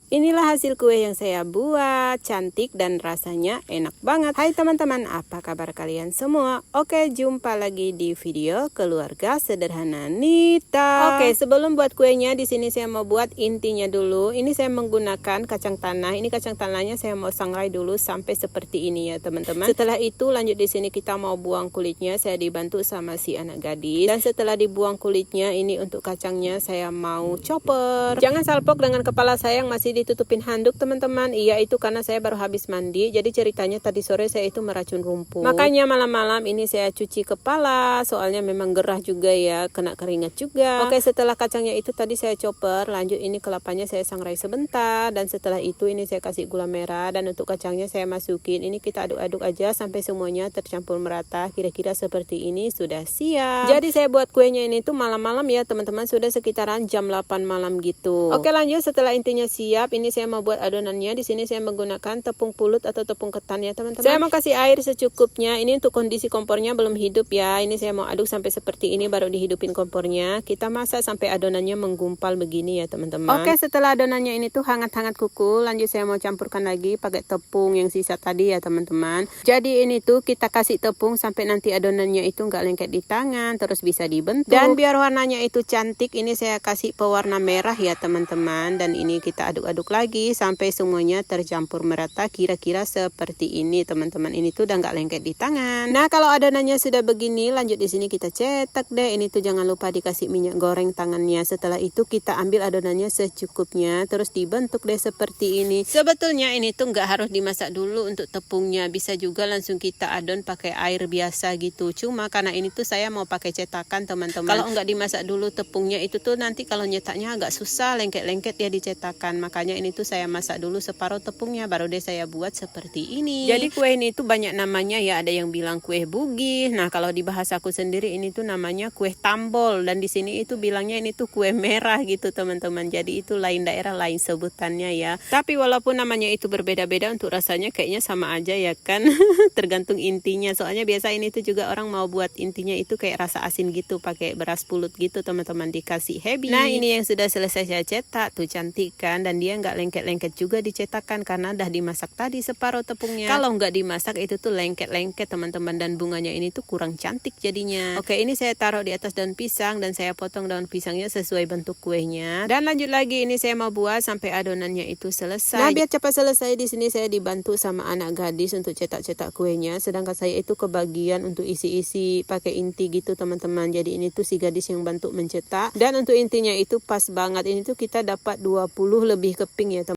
Inilah hasil kue yang saya buat, cantik dan rasanya enak banget. Hai teman-teman, apa kabar kalian semua? Oke, jumpa lagi di video keluarga sederhana Nita. Oke, sebelum buat kuenya, di sini saya mau buat intinya dulu. Ini saya menggunakan kacang tanah. Ini kacang tanahnya saya mau sangrai dulu sampai seperti ini ya teman-teman. Setelah itu lanjut di sini kita mau buang kulitnya. Saya dibantu sama si anak gadis. Dan setelah dibuang kulitnya, ini untuk kacangnya saya mau chopper. Jangan salpok dengan kepala saya yang masih ditutupin handuk teman-teman. Iya, itu karena saya baru habis mandi. Jadi ceritanya tadi sore saya itu meracun rumput. Makanya malam-malam ini saya cuci kepala. Soalnya memang gerah juga ya, kena keringat juga. Oke, setelah kacangnya itu tadi saya chopper, lanjut ini kelapanya saya sangrai sebentar. Dan setelah itu ini saya kasih gula merah. Dan untuk kacangnya saya masukin. Ini kita aduk-aduk aja sampai semuanya tercampur merata. Kira-kira seperti ini sudah siap. Jadi saya buat kuenya ini tuh malam-malam ya teman-teman. Sudah sekitaran jam 8 malam gitu. Oke, lanjut setelah intinya siap. Ini saya mau buat adonannya. Di sini saya menggunakan tepung pulut atau tepung ketan ya teman-teman. Saya mau kasih air secukupnya. Ini untuk kondisi kompornya belum hidup ya. Ini saya mau aduk sampai seperti ini baru dihidupin kompornya. Kita masak sampai adonannya menggumpal begini ya teman-teman. Oke, setelah adonannya ini tuh hangat-hangat kuku, lanjut saya mau campurkan lagi pakai tepung yang sisa tadi ya teman-teman. Jadi ini tuh kita kasih tepung sampai nanti adonannya itu nggak lengket di tangan, terus bisa dibentuk. Dan biar warnanya itu cantik, ini saya kasih pewarna merah ya teman-teman. Dan ini kita aduk-aduk lagi sampai semuanya tercampur merata kira-kira seperti ini teman-teman. Ini tuh udah nggak lengket di tangan. Nah, kalau adonannya sudah begini, lanjut di sini kita cetak deh. Ini tuh jangan lupa dikasih minyak goreng tangannya. Setelah itu kita ambil adonannya secukupnya, terus dibentuk deh seperti ini. Sebetulnya ini tuh nggak harus dimasak dulu untuk tepungnya, bisa juga langsung kita adon pakai air biasa gitu. Cuma karena ini tuh saya mau pakai cetakan teman-teman. Kalau nggak dimasak dulu tepungnya itu tuh nanti kalau nyetaknya agak susah, lengket-lengket ya di cetakan. Makanya ini tuh saya masak dulu separuh tepungnya, baru deh saya buat seperti ini. Jadi kue ini tuh banyak namanya ya, ada yang bilang kue bugis. Nah, kalau di bahasaku sendiri ini tuh namanya kue tambol, dan di sini itu bilangnya ini tuh kue merah gitu teman-teman. Jadi itu lain daerah lain sebutannya ya. Tapi walaupun namanya itu berbeda-beda, untuk rasanya kayaknya sama aja ya kan. Tergantung intinya. Soalnya biasa ini tuh juga orang mau buat intinya itu kayak rasa asin gitu, pakai beras pulut gitu teman-teman, dikasih hebi. Nah, ini yang sudah selesai saya cetak tuh, cantik kan, dan dia nggak lengket-lengket juga dicetakan karena udah dimasak tadi separuh tepungnya. Kalau nggak dimasak itu tuh lengket-lengket teman-teman, dan bunganya ini tuh kurang cantik jadinya. Oke, ini saya taruh di atas daun pisang dan saya potong daun pisangnya sesuai bentuk kuenya. Dan lanjut lagi, ini saya mau buat sampai adonannya itu selesai. Nah, biar cepat selesai di sini saya dibantu sama anak gadis untuk cetak-cetak kuenya, sedangkan saya itu kebagian untuk isi-isi pakai inti gitu teman-teman. Jadi ini tuh si gadis yang bantu mencetak, dan untuk intinya itu pas banget. Ini tuh kita dapat 20 lebih keping ya teman.